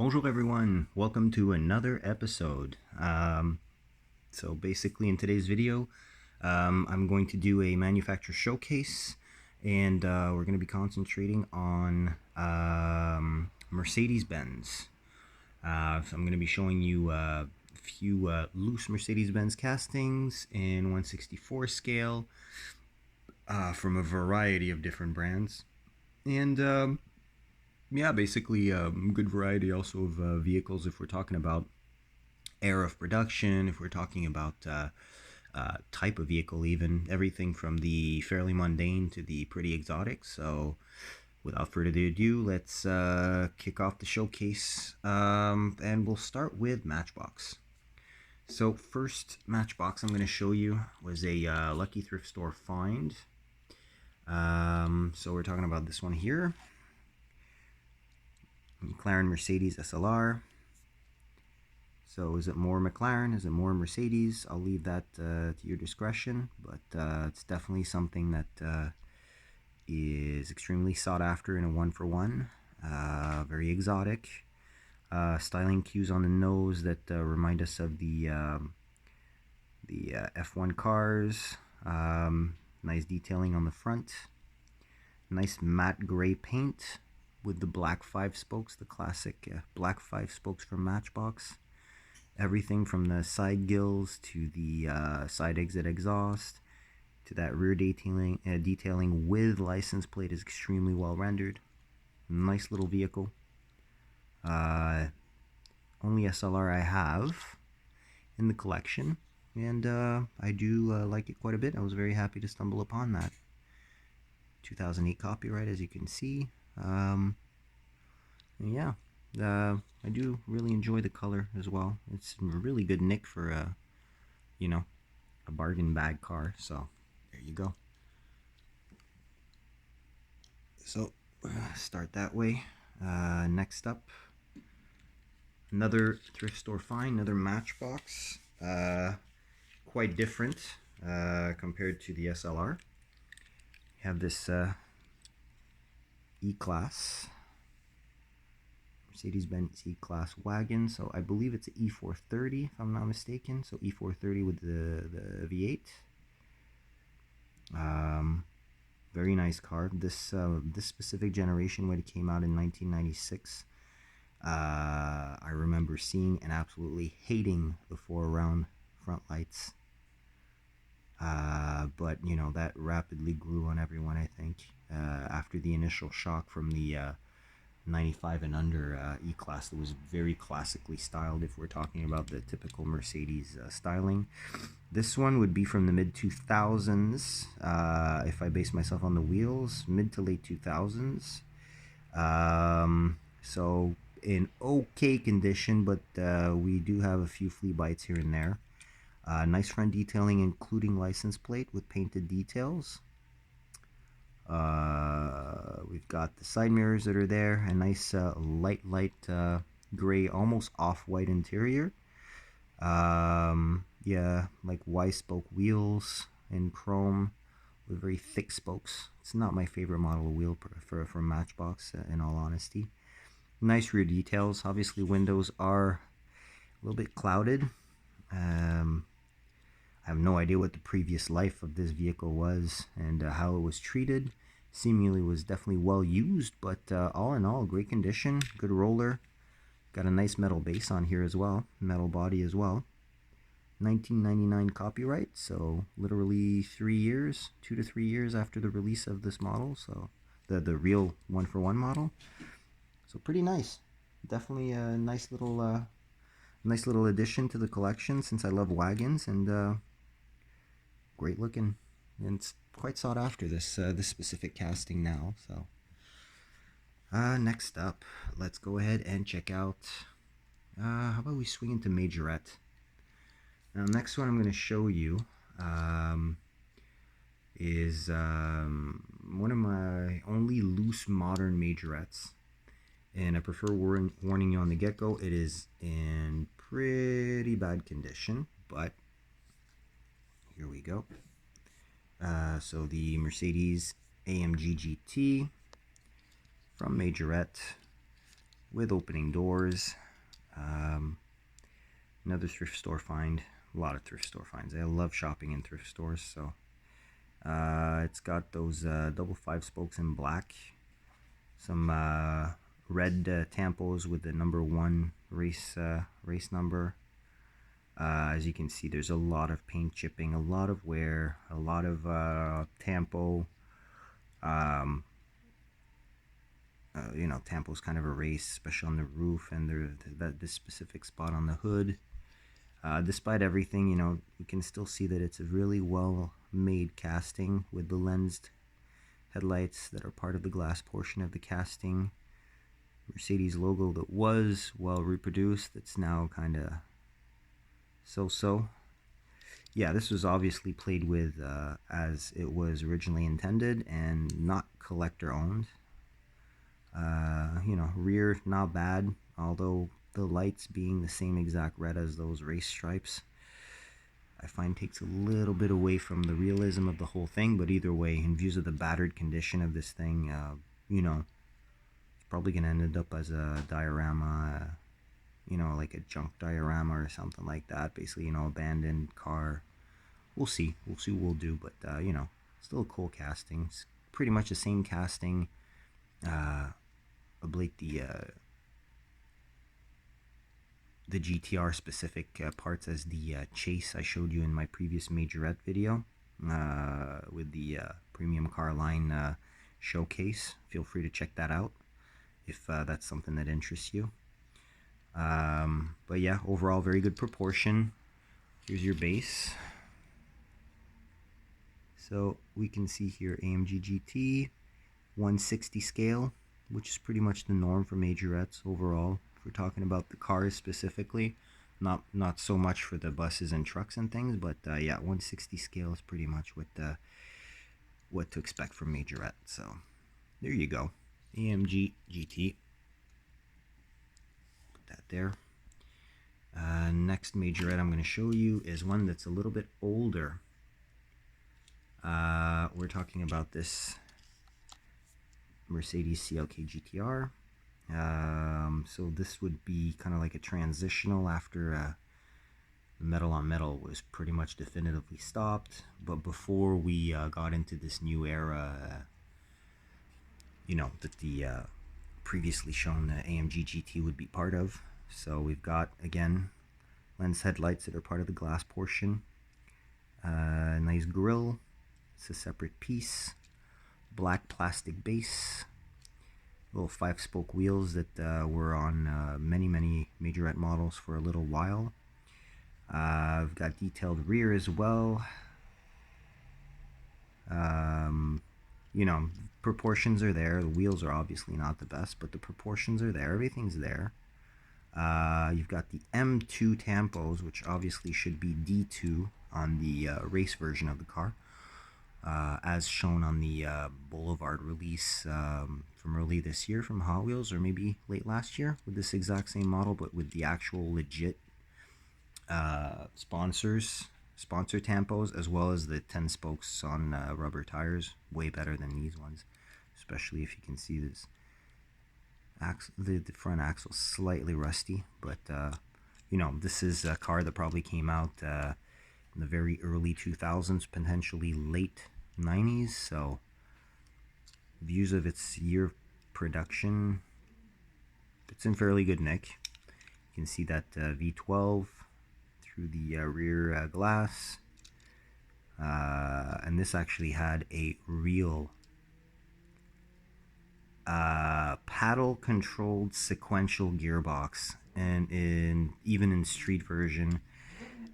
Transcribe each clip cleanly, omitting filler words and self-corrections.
Bonjour everyone, welcome to another episode. So basically in today's video, I'm going to do a manufacturer showcase, and we're going to be concentrating on Mercedes Benz. So I'm going to be showing you a few loose Mercedes Benz castings in 1/64 scale from a variety of different brands. And yeah, basically good variety also of vehicles if we're talking about era of production, if we're talking about type of vehicle, even everything from the fairly mundane to the pretty exotic. So without further ado, let's kick off the showcase, and we'll start with Matchbox. So first Matchbox I'm going to show you was a lucky thrift store find. So we're talking about this one here, McLaren Mercedes SLR. So is it more McLaren? Is it more Mercedes? I'll leave that to your discretion, but it's definitely something that is extremely sought after in a one-for-one. Very exotic. Styling cues on the nose that remind us of the F1 cars. Nice detailing on the front. Nice matte gray paint with the black 5 spokes, the classic black 5 spokes from Matchbox. Everything from the side gills to the side exit exhaust to that rear detailing with license plate is extremely well rendered. Nice little vehicle. Only SLR I have in the collection, and I do like it quite a bit. I was very happy to stumble upon that. 2008 copyright, as you can see. Yeah, I do really enjoy the color as well. It's a really good nick for a bargain bag car. So there you go. So start that way. Next up, another thrift store find, another Matchbox. Quite different compared to the SLR. You have this E-Class, Mercedes Benz C-Class wagon. So I believe it's an E430 if I'm not mistaken. So E430 with the V8. Very nice car. This specific generation, when it came out in 1996, I remember seeing and absolutely hating the 4-round front lights. But you know, that rapidly grew on everyone, I think, after the initial shock from the 95 and under E-Class that was very classically styled, if we're talking about the typical Mercedes styling. This one would be from the mid-2000s, if I base myself on the wheels, mid to late 2000s. So in okay condition, but we do have a few flea bites here and there. Nice front detailing, including license plate with painted details. We've got the side mirrors that are there, a nice light gray, almost off-white interior. Yeah, like Y-spoke wheels in chrome with very thick spokes. It's not my favorite model of wheel for Matchbox, in all honesty. Nice rear details. Obviously, windows are a little bit clouded. I have no idea what the previous life of this vehicle was and how it was treated. Seemingly was definitely well used, but all in all, great condition, good roller. Got a nice metal base on here as well, metal body as well. 1999 copyright, so literally 3 years, 2 to 3 years after the release of this model, so the real one-for-one model. So pretty nice. Definitely a nice little addition to the collection, since I love wagons, and great looking, and it's quite sought after, this specific casting now. So next up, let's go ahead and check out, how about we swing into Majorette. Now, next one I'm going to show you is one of my only loose modern Majorettes, and I prefer warning you on the get-go, it is in pretty bad condition, but here we go. So the Mercedes AMG GT from Majorette. with opening doors. Another thrift store find. A lot of thrift store finds. I love shopping in thrift stores. So it's got those double 5 spokes in black. Some red tampos with the number 1 race number. As you can see, there's a lot of paint chipping, a lot of wear, a lot of tampo. You know, tampo's kind of erased, especially on the roof and this specific spot on the hood. Despite everything, you know, you can still see that it's a really well-made casting with the lensed headlights that are part of the glass portion of the casting. Mercedes logo that was well reproduced, that's now kind of so-so. Yeah, this was obviously played with as it was originally intended and not collector owned. You know, rear not bad, although the lights being the same exact red as those race stripes, I find takes a little bit away from the realism of the whole thing. But either way, in views of the battered condition of this thing, you know, it's probably going to end up as a diorama, you know, like a junk diorama or something like that. Basically, you know, abandoned car. We'll see what we'll do, but you know, still a cool casting. It's pretty much the same casting. Oblate the GTR specific parts as the chase I showed you in my previous Majorette video with the premium car line showcase. Feel free to check that out if that's something that interests you. But yeah, overall very good proportion. Here's your base. So we can see here AMG GT 160 scale, which is pretty much the norm for majorettes overall. If we're talking about the cars specifically, not so much for the buses and trucks and things, but yeah, 160 scale is pretty much what to expect from Majorette. So there you go, AMG GT. Put that there. Next Majorette I'm going to show you is one that's a little bit older. We're talking about this Mercedes CLK GTR. So this would be kind of like a transitional after metal on metal was pretty much definitively stopped, but before we got into this new era, you know, that the previously shown AMG GT would be part of. So we've got, again, lens headlights that are part of the glass portion, nice grille, it's a separate piece, black plastic base, little 5-spoke wheels that were on many Majorette models for a little while. I've got detailed rear as well. You know, proportions are there. The wheels are obviously not the best, but the proportions are there. Everything's there. You've got the M2 tampos, which obviously should be D2 on the race version of the car, as shown on the Boulevard release from early this year from Hot Wheels, or maybe late last year, with this exact same model, but with the actual legit sponsor tampos, as well as the 10 spokes on rubber tires. Way better than these ones, especially if you can see this the front axle slightly rusty, but you know, this is a car that probably came out in the very early 2000s, potentially late 90s. So views of its year of production, it's in fairly good nick. You can see that V12 through the rear glass, and this actually had a real paddle controlled sequential gearbox, and even in street version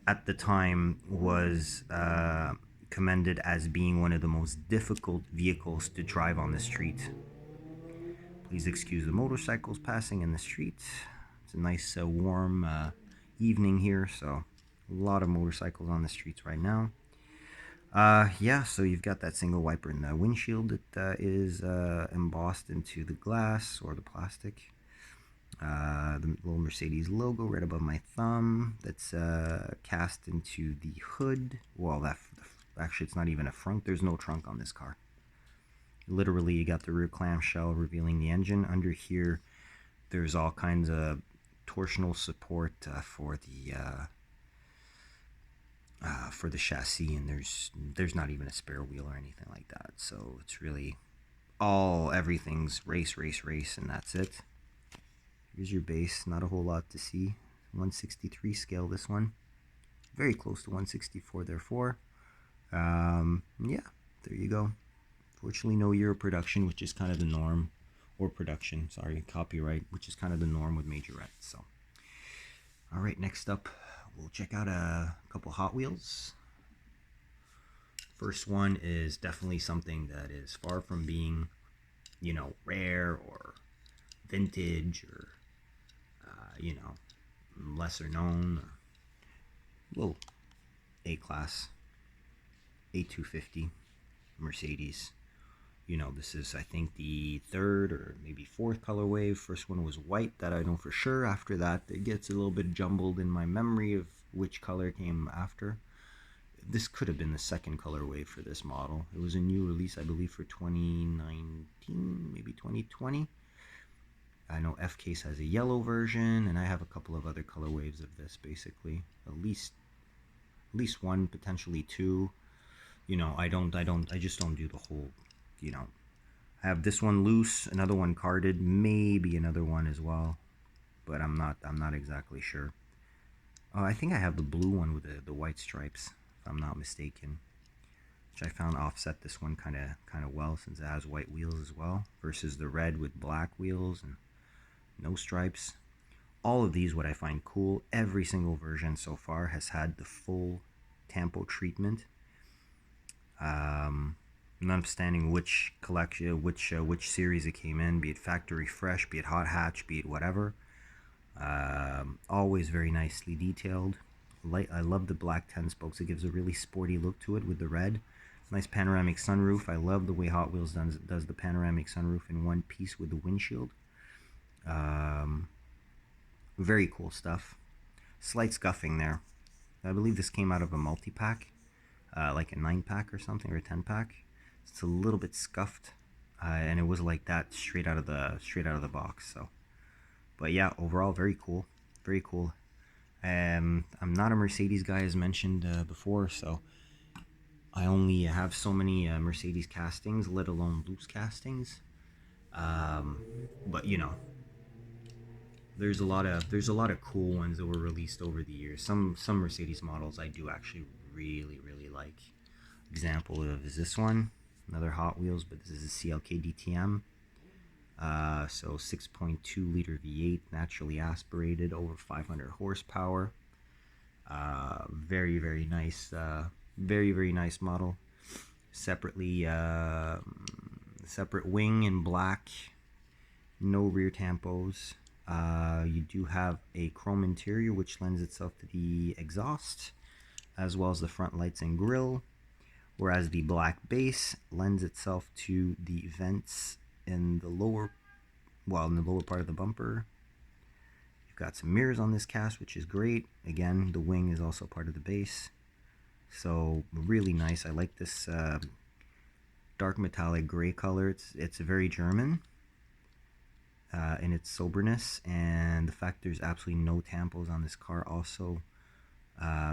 at the time was commended as being one of the most difficult vehicles to drive on the street. Please excuse the motorcycles passing in the street. It's a nice warm evening here, so a lot of motorcycles on the streets right now. Yeah, so you've got that single wiper in the windshield that is embossed into the glass or the plastic. The little Mercedes logo right above my thumb that's cast into the hood. Well, actually, it's not even a front. There's no trunk on this car. Literally, you got the rear clamshell revealing the engine. Under here, There's all kinds of torsional support for the chassis, and there's not even a spare wheel or anything like that. So it's really everything's race, and that's it. Here's your base. Not a whole lot to see. 163 scale, this one. Very close to 164, therefore. Yeah, there you go. Fortunately, no year of production, which is kind of the norm. Or production, sorry, copyright, which is kind of the norm with Majorette. So, all right, next up, we'll check out a couple Hot Wheels. First one is definitely something that is far from being, you know, rare or vintage or, you know, lesser known. Little A-Class, A250, Mercedes. You know, this is, I think, the third or maybe fourth colorway. First one was white, that I know for sure. After that, it gets a little bit jumbled in my memory of which color came after. This could have been the second colorway for this model. It was a new release, I believe, for 2019, maybe 2020. I know F-Case has a yellow version, and I have a couple of other colorways of this, basically. At least one, potentially two. You know, I just don't do the whole, you know. I have this one loose, another one carded, maybe another one as well, but I'm not exactly sure. I think I have the blue one with the white stripes, if I'm not mistaken, which I found offset this one kind of well, since it has white wheels as well, versus the red with black wheels and no stripes. All of these, what I find cool, every single version so far has had the full tampo treatment. Understanding which collection, which series it came in, be it factory fresh, be it hot hatch, be it whatever. Always very nicely detailed. I love the black 10 spokes. It gives a really sporty look to it with the red. Nice panoramic sunroof. I love the way Hot Wheels does the panoramic sunroof in one piece with the windshield. Very cool stuff. Slight scuffing there. I believe this came out of a multi-pack, like a 9-pack or something, or a 10-pack. It's a little bit scuffed, and it was like that straight out of the box. So, but yeah, overall very cool, very cool. I'm not a Mercedes guy, as mentioned before, so I only have so many Mercedes castings, let alone loose castings. But you know, there's a lot of cool ones that were released over the years. Some Mercedes models I do actually really like. Example is this one, another Hot Wheels, but this is a CLK DTM. So 6.2 liter V8, naturally aspirated, over 500 horsepower. Very nice, very nice model. Separately, separate wing in black, no rear tampos. You do have a chrome interior, which lends itself to the exhaust, as well as the front lights and grille, whereas the black base lends itself to the vents in the lower part of the bumper. You've got some mirrors on this cast, which is great. Again, the wing is also part of the base, so really nice. I like this dark metallic gray color. It's very German in its soberness, and the fact there's absolutely no tampos on this car also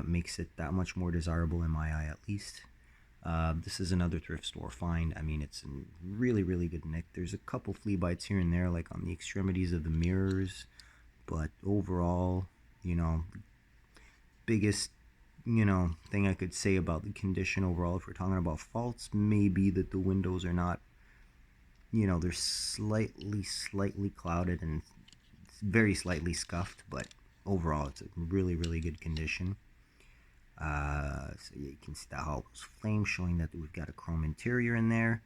makes it that much more desirable in my eye, at least. This is another thrift store find. I mean, it's in really good nick. There's a couple flea bites here and there, like on the extremities of the mirrors, but overall, you know, biggest, you know, thing I could say about the condition overall, if we're talking about faults, maybe that the windows are not, you know, they're slightly clouded and very slightly scuffed, but overall it's a really good condition. So you can see the Hot Wheels flame, showing that we've got a chrome interior in there.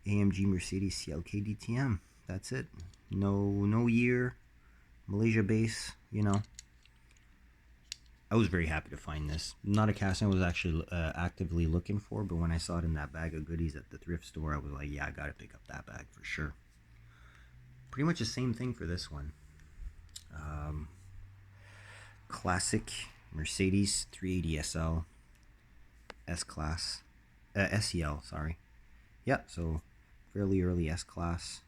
AMG Mercedes CLK DTM. That's it. No year. Malaysia base. You know, I was very happy to find this. Not a casting I was actually actively looking for, but when I saw it in that bag of goodies at the thrift store, I was like, yeah, I gotta pick up that bag for sure. Pretty much the same thing for this one. Classic Mercedes 380 SL S-Class, SEL, sorry. Yeah, so fairly early S-Class.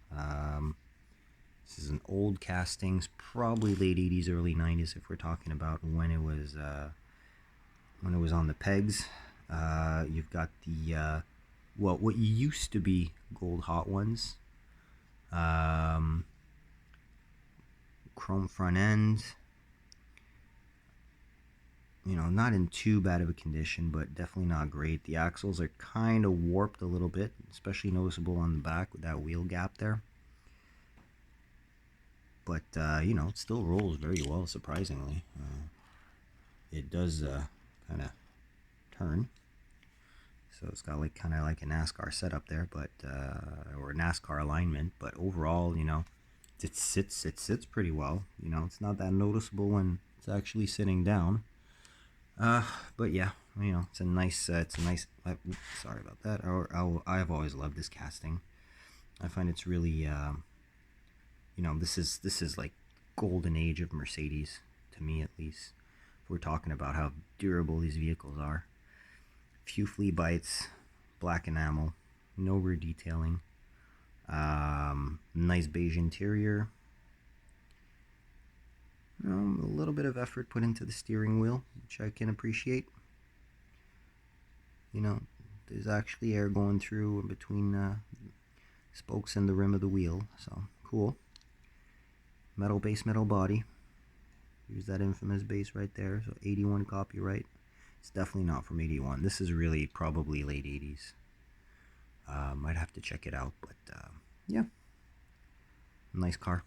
This is an old castings, probably late 80s, early 90s if we're talking about when it was on the pegs. You've got the what used to be gold hot ones. Chrome front end. You know, not in too bad of a condition, but definitely not great. The axles are kind of warped a little bit, especially noticeable on the back with that wheel gap there. But, you know, it still rolls very well, surprisingly. It does kind of turn. So it's got like kind of like a NASCAR setup there, but or NASCAR alignment. But overall, you know, it sits pretty well. You know, it's not that noticeable when it's actually sitting down. But yeah, you know, it's a nice. Sorry about that. I've always loved this casting. I find it's really, you know, this is like golden age of Mercedes to me, at least. If we're talking about how durable these vehicles are. Few flea bites, black enamel, no rear detailing. Nice beige interior. A little bit of effort put into the steering wheel, which I can appreciate. You know, there's actually air going through between spokes and the rim of the wheel, so cool. Metal base, metal body. Here's that infamous base right there. So 81 copyright. It's definitely not from 81. This is really probably late 80s. Might have to check it out, but yeah, nice car.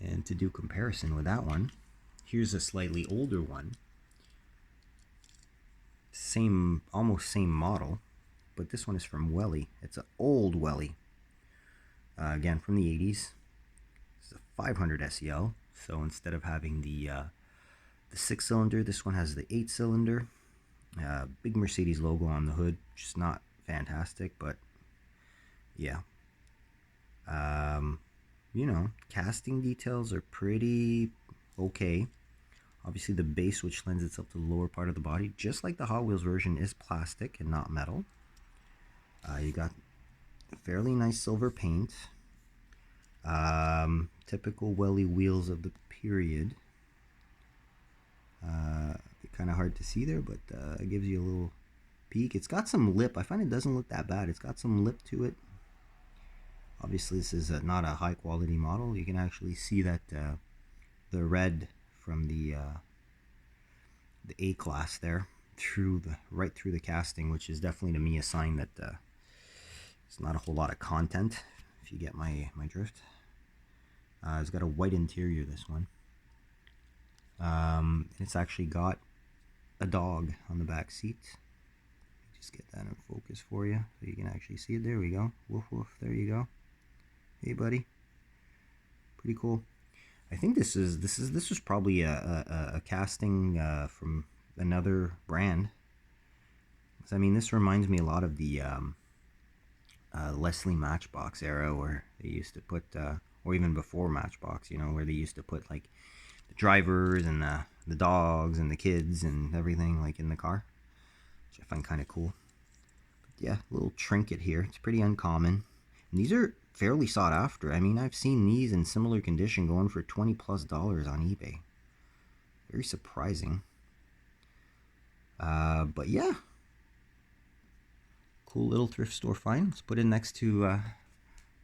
And to do comparison with that one, here's a slightly older one. Almost same model, but this one is from Welly. It's an old Welly. Again, from the 80s. It's a 500 SEL. So instead of having the 6-cylinder, this one has the 8-cylinder. Big Mercedes logo on the hood, which is not fantastic, but yeah. You know, casting details are pretty okay. Obviously the base, which lends itself to the lower part of the body, just like the Hot Wheels version, is plastic and not metal. You got fairly nice silver paint. Typical Welly wheels of the period. Kind of hard to see there, but it gives you a little peek. It's got some lip. I find it doesn't look that bad. It's got some lip to it. Obviously, this is not a high quality model. You can actually see that the red from the A-Class there right through the casting, which is definitely to me a sign that it's not a whole lot of content, if you get my drift. It's got a white interior, this one. It's actually got a dog on the back seat. Just get that in focus for you so you can actually see it. There we go. Woof woof. There you go. Hey buddy. Pretty cool. I think this was probably a casting from another brand. I mean, this reminds me a lot of the Leslie Matchbox era, where they used to put, or even before Matchbox, you know, where they used to put like the drivers and the dogs and the kids and everything like in the car, which I find kind of cool. But yeah, a little trinket here. It's pretty uncommon. And these are fairly sought after. I mean, I've seen these in similar condition going for $20+ on eBay. Very surprising. But yeah, cool little thrift store find. Let's put it next to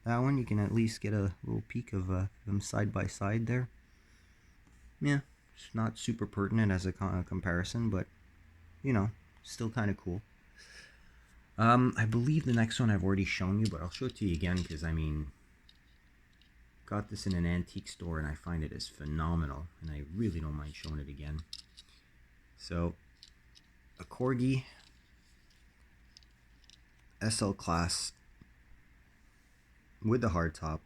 that one. You can at least get a little peek of them side by side there. Yeah, it's not super pertinent as a comparison, but you know, still kind of cool. I believe the next one I've already shown you, but I'll show it to you again because, I mean, got this in an antique store and I find it is phenomenal, and I really don't mind showing it again. So, a Corgi SL Class with the hardtop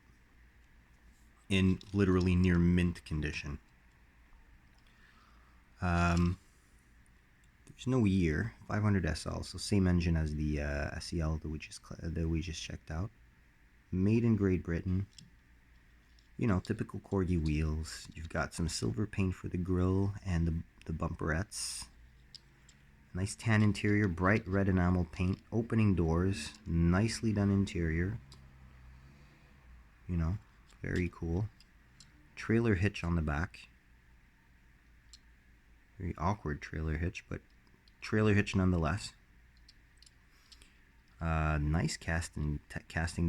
in literally near mint condition. There's no year. 500 SL, so same engine as the SEL that we just checked out. Made in Great Britain. You know, typical Corgi wheels. You've got some silver paint for the grille and the bumperettes. Nice tan interior, bright red enamel paint, opening doors, nicely done interior. You know, Very cool. Trailer hitch on the back. Very awkward trailer hitch, but trailer hitch nonetheless. Nice casting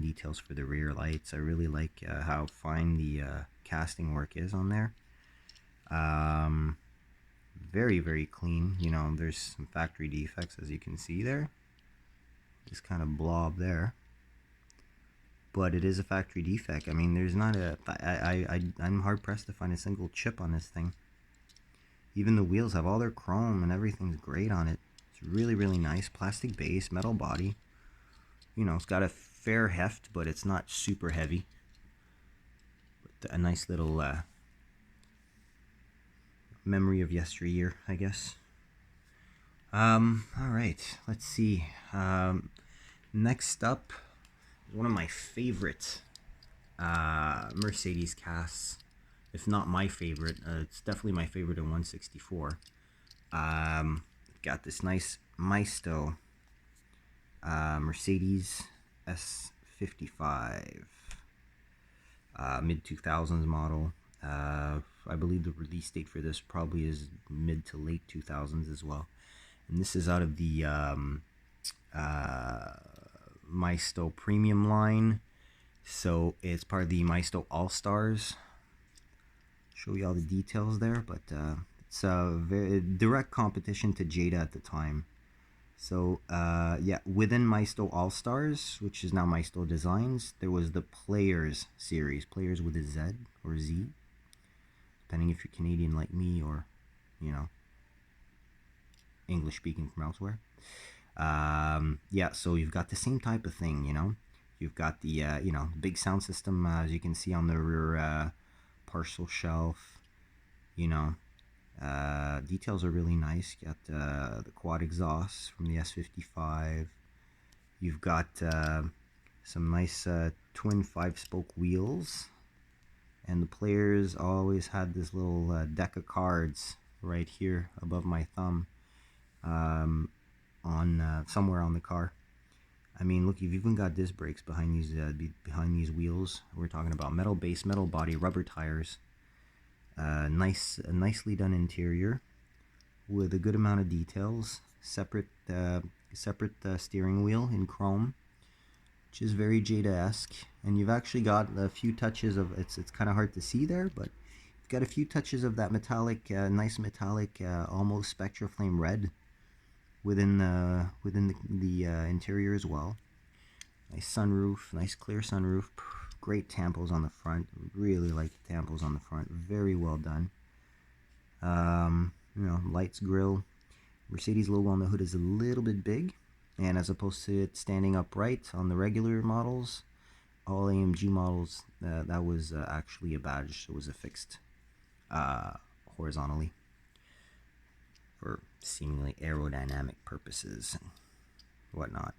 details for the rear lights. I really like how fine the casting work is on there. Very, very clean. You know, there's some factory defects, as you can see there. Just kind of blob there. But it is a factory defect. I mean, there's not a... I'm hard-pressed to find a single chip on this thing. Even the wheels have all their chrome and everything's great on it. It's really, really nice. Plastic base, metal body. You know, it's got a fair heft, but it's not super heavy. But a nice little memory of yesteryear, I guess. Alright, let's see. Next up, one of my favorite Mercedes casts, if not my favorite. It's definitely my favorite in 164. Got this nice Maisto Mercedes S55, mid-2000s model. I believe the release date for this probably is mid to late 2000s as well. And this is out of the Maisto Premium line. So it's part of the Maisto All-Stars. Show you all the details there, but it's a very direct competition to Jada at the time. So yeah, within Maisto All-Stars, which is now Maisto Designs, there was the Players series, Players with a Z or Z, depending if you're Canadian like me or, you know, English speaking from elsewhere. Yeah, so you've got the same type of thing, you know. You've got the you know, big sound system, as you can see on the rear parcel shelf. You know, details are really nice. You got the quad exhaust from the S55. You've got some nice twin 5-spoke wheels, and the Players always had this little deck of cards right here above my thumb, on somewhere on the car. I mean, look, you've even got disc brakes behind these wheels. We're talking about metal base, metal body, rubber tires. Nicely done interior with a good amount of details. Separate steering wheel in chrome, which is very Jada-esque. And you've actually got a few touches of it's kind of hard to see there, but you've got a few touches of that metallic, nice metallic, almost Spectra Flame red within the interior as well. Nice sunroof, nice clear sunroof. Great tampos on the front. Really like the tampos on the front. Very well done. You know, lights, grille. Mercedes logo on the hood is a little bit big, and as opposed to it standing upright on the regular models, all AMG models, that was actually a badge. It was affixed horizontally for seemingly aerodynamic purposes and whatnot.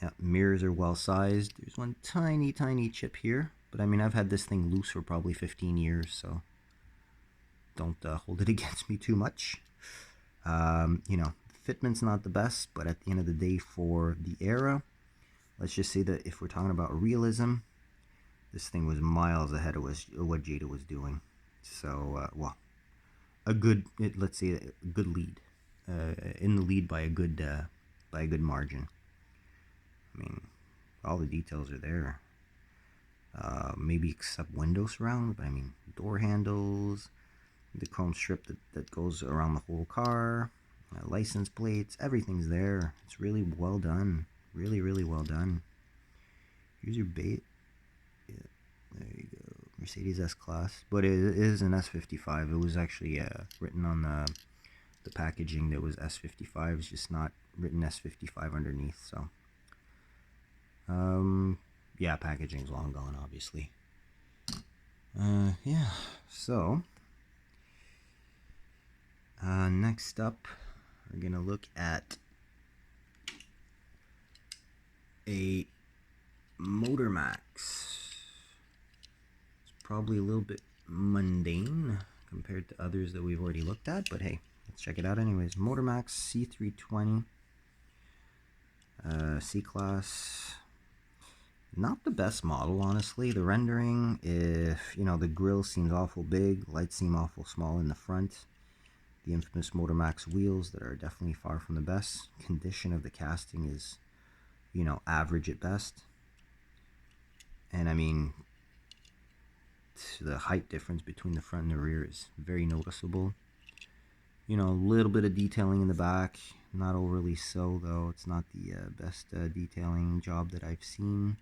Yeah, mirrors are well sized. There's one tiny chip here, but I mean, I've had this thing loose for probably 15 years, so don't hold it against me too much. You know, the fitment's not the best, but at the end of the day, for the era, let's just say that if we're talking about realism, this thing was miles ahead of what Jada was doing. So, well, let's say a good lead, in the lead by a good margin. I mean, all the details are there. Maybe except window surround, but I mean, door handles, the chrome strip that goes around the whole car, license plates, everything's there. It's really well done. Really, really well done. Here's your bait. Yeah, there you go. Mercedes S-Class. But it is an S55. It was actually written on the packaging that was S55. It's just not written S55 underneath, so... yeah, packaging's long gone, obviously. Yeah, so next up, we're gonna look at a Motor Max. It's probably a little bit mundane compared to others that we've already looked at, but hey, let's check it out anyways. Motor Max C320, C-Class. Not the best model, honestly. The rendering, if, you know, the grille seems awful big, lights seem awful small in the front. The infamous Motormax wheels that are definitely far from the best. Condition of the casting is, you know, average at best. And I mean, the height difference between the front and the rear is very noticeable. You know, a little bit of detailing in the back, not overly so though. It's not the best detailing job that I've seen.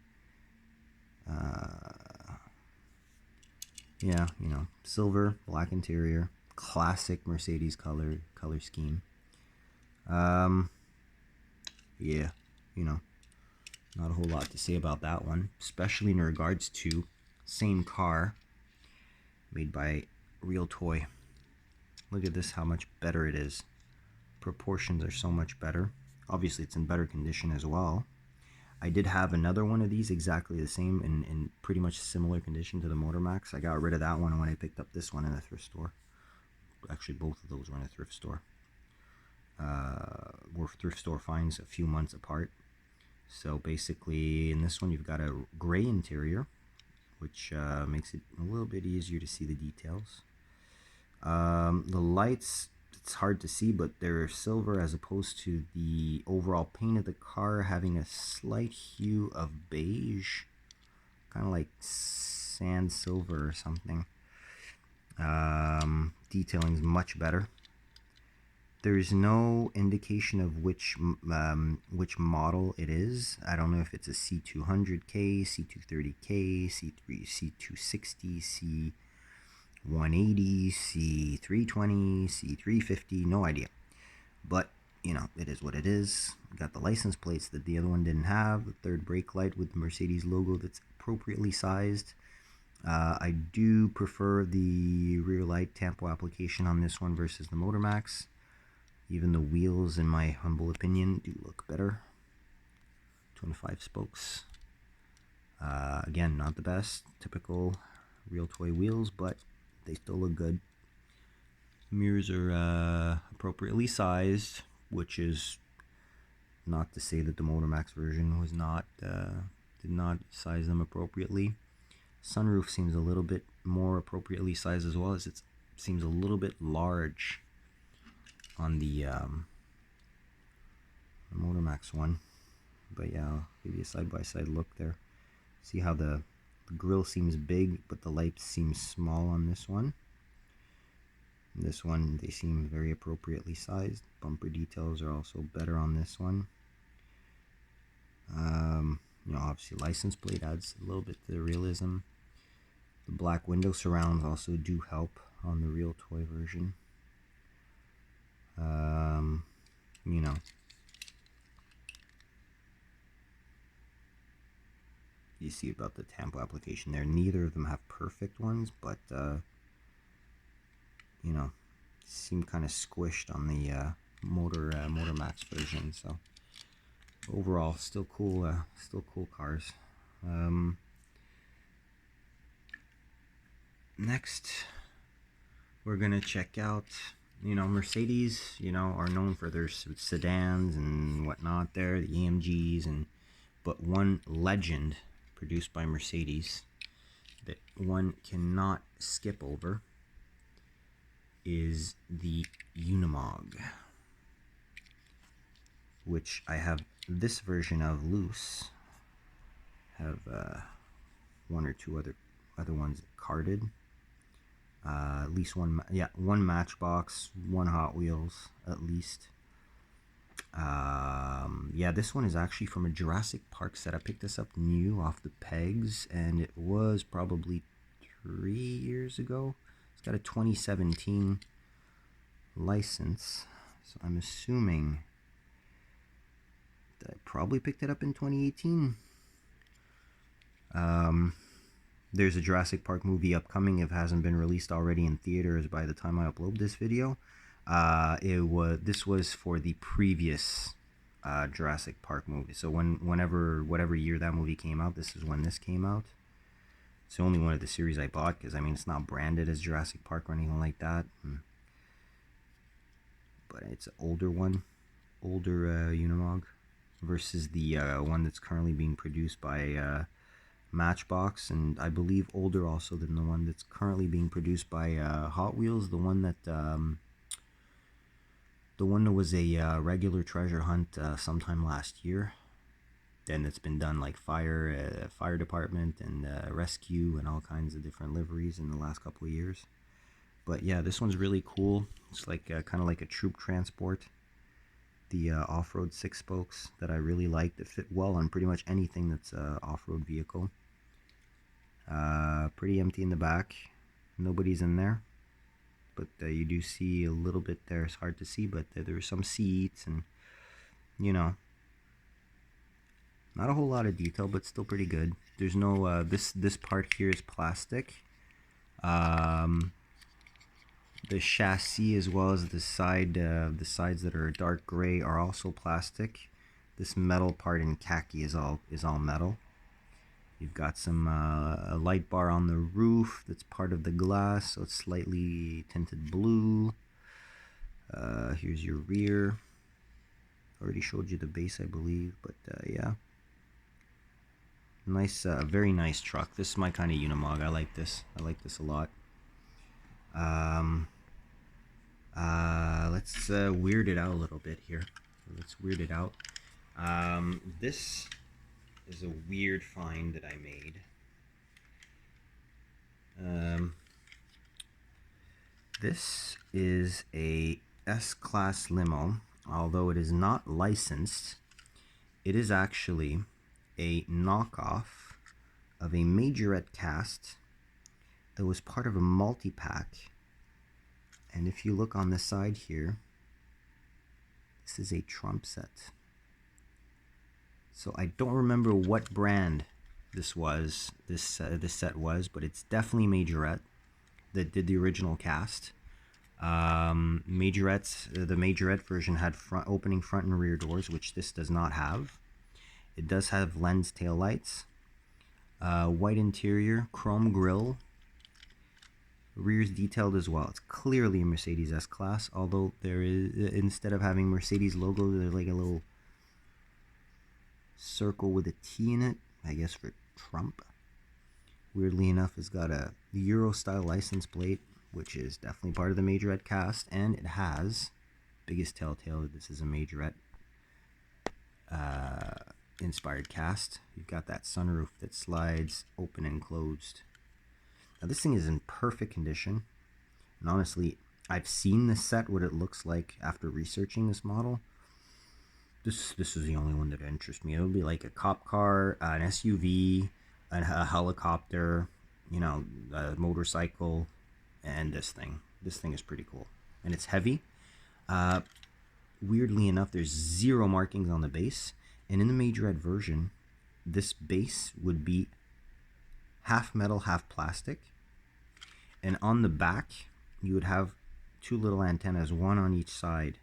Yeah, you know, silver, black interior, classic Mercedes color scheme. Yeah, you know, not a whole lot to say about that one, especially in regards to same car made by Real Toy. Look at this, how much better it is. Proportions are so much better. Obviously, it's in better condition as well. I did have another one of these exactly the same in pretty much similar condition to the Motormax. I got rid of that one when I picked up this one in a thrift store. Actually, both of those were in a thrift store. Were thrift store finds a few months apart. So basically, in this one, you've got a gray interior, which makes it a little bit easier to see the details. The lights, it's hard to see, but they're silver as opposed to the overall paint of the car having a slight hue of beige, kind of like sand silver or something. Detailing is much better. There's no indication of which model it is. I don't know if it's a C200K, C230K, C260, C180, C320, C350, no idea. But, you know, it is what it is. Got the license plates that the other one didn't have. The third brake light with the Mercedes logo that's appropriately sized. I do prefer the rear light tampo application on this one versus the Motormax. Even the wheels, in my humble opinion, do look better. 25 spokes. Again, not the best. Typical Real Toy wheels, but they still look good. Mirrors are appropriately sized, which is not to say that the Motormax version was not did not size them appropriately. Sunroof seems a little bit more appropriately sized as well, as it seems a little bit large on the Motormax one. But yeah, I'll give you a side-by-side look there. See how the grille seems big, but the lights seem small on this one. This one, they seem very appropriately sized. Bumper details are also better on this one. You know, obviously license plate adds a little bit to the realism. The black window surrounds also do help on the Real Toy version. You know, you see about the tampo application there. Neither of them have perfect ones, but you know, seem kind of squished on the Motormax version. So overall, still cool cars. Next, we're gonna check out, you know, Mercedes, you know, are known for their sedans and whatnot there, the AMGs, but one legend produced by Mercedes that one cannot skip over is the Unimog, which I have this version of loose. Have one or two other ones carded. At least one, yeah, one Matchbox, one Hot Wheels, at least. Yeah, this one is actually from a Jurassic Park set. I picked this up new off the pegs, and it was probably 3 years ago. It's got a 2017 license, so I'm assuming that I probably picked it up in 2018. There's a Jurassic Park movie upcoming if it hasn't been released already in theaters by the time I upload this video. This was for the previous Jurassic Park movie. So whatever year that movie came out, this is when this came out. It's the only one of the series I bought because I mean it's not branded as Jurassic Park or anything like that. But it's an older Unimog versus the one that's currently being produced by Matchbox, and I believe older also than the one that's currently being produced by Hot Wheels. The one that was a regular treasure hunt sometime last year. Then it's been done like fire department and rescue and all kinds of different liveries in the last couple of years. But yeah, this one's really cool. It's like kind of like a troop transport. The off-road 6 spokes that I really like, that fit well on pretty much anything that's a off-road vehicle. Pretty empty in the back. Nobody's in there. But you do see a little bit there. It's hard to see, but there's some seats and, you know, not a whole lot of detail, but still pretty good. There's no, this part here is plastic. The chassis, as well as the sides that are dark gray, are also plastic. This metal part in khaki is all metal. You've got some a light bar on the roof that's part of the glass, so it's slightly tinted blue. Here's your rear. Already showed you the base, I believe, but yeah. Nice, very nice truck. This is my kind of Unimog. I like this. I like this a lot. Let's weird it out a little bit here. Let's weird it out. This is a weird find that I made. This is a S-Class limo. Although it is not licensed, it is actually a knockoff of a Majorette cast that was part of a multi-pack. And if you look on the side here, this is a trump set. So I don't remember what brand this was, this set was, but it's definitely Majorette that did the original cast. Majorette's, the Majorette version had opening front and rear doors, which this does not have. It does have lens taillights, white interior, chrome grille. Rear's detailed as well. It's clearly a Mercedes S-Class, although there is, instead of having Mercedes logo, there's like a little circle with a T in it, I guess for Trump. Weirdly enough, it's got a Euro style license plate, which is definitely part of the Majorette cast, and it has, biggest telltale that this is a Majorette inspired cast. You've got that sunroof that slides open and closed. Now this thing is in perfect condition, and honestly, I've seen this set, what it looks like after researching this model. This is the only one that interests me. It would be like a cop car, an SUV, a helicopter, you know, a motorcycle, and this thing. This thing is pretty cool, and it's heavy. Weirdly enough, there's 0 markings on the base, and in the Majorette version, this base would be half metal, half plastic. And on the back, you would have 2 little antennas, one on each side,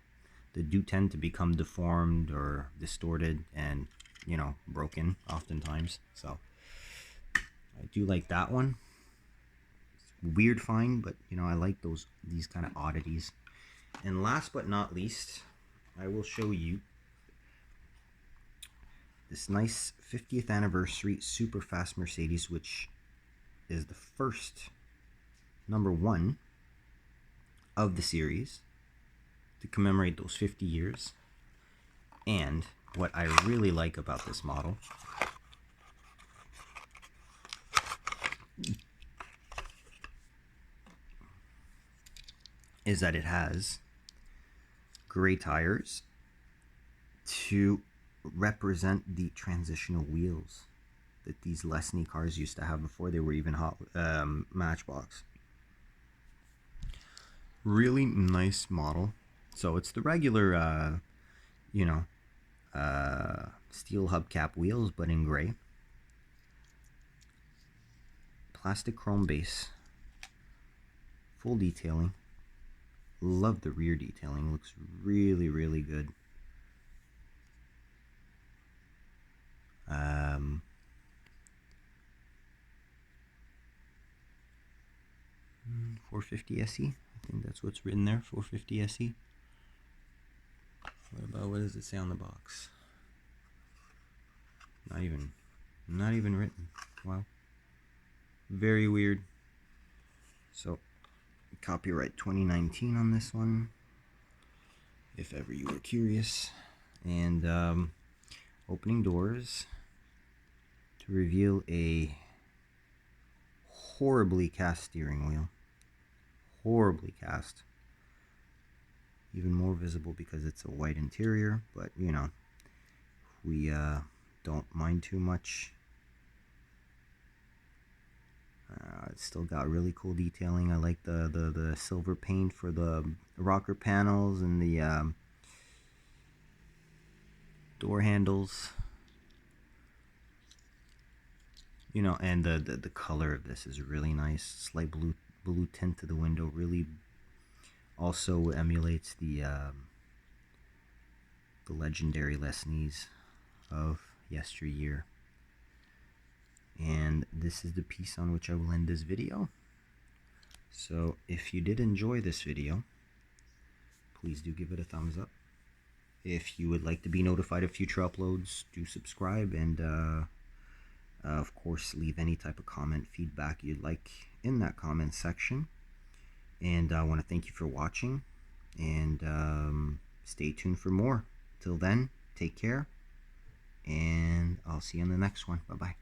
that do tend to become deformed or distorted and, you know, broken oftentimes. So I do like that one. It's weird find, but you know, I like these kind of oddities. And last but not least, I will show you this nice 50th anniversary super fast Mercedes, which is the first #1 of the series to commemorate those 50 years. And what I really like about this model is that it has gray tires to represent the transitional wheels that these Lesney cars used to have before they were even Matchbox. Really nice model. So it's the regular, you know, steel hubcap wheels, but in gray. Plastic chrome base. Full detailing. Love the rear detailing. Looks really, really good. 450 SE. I think that's what's written there. 450 SE. What does it say on the box? Not Not even written. Wow. Very weird. So, copyright 2019 on this one, if ever you were curious. And opening doors to reveal a horribly cast steering wheel. Horribly cast. Even more visible because it's a white interior, but you know, we don't mind too much. It's still got really cool detailing. I like the silver paint for the rocker panels and the door handles. You know, and the color of this is really nice. Slight blue tint to the window. Really also emulates the legendary Lesnies of yesteryear. And this is the piece on which I will end this video. So if you did enjoy this video, please do give it a thumbs up. If you would like to be notified of future uploads, do subscribe, and of course leave any type of comment, feedback you'd like in that comment section. And I want to thank you for watching, and stay tuned for more. Till then, take care, and I'll see you in the next one. Bye bye.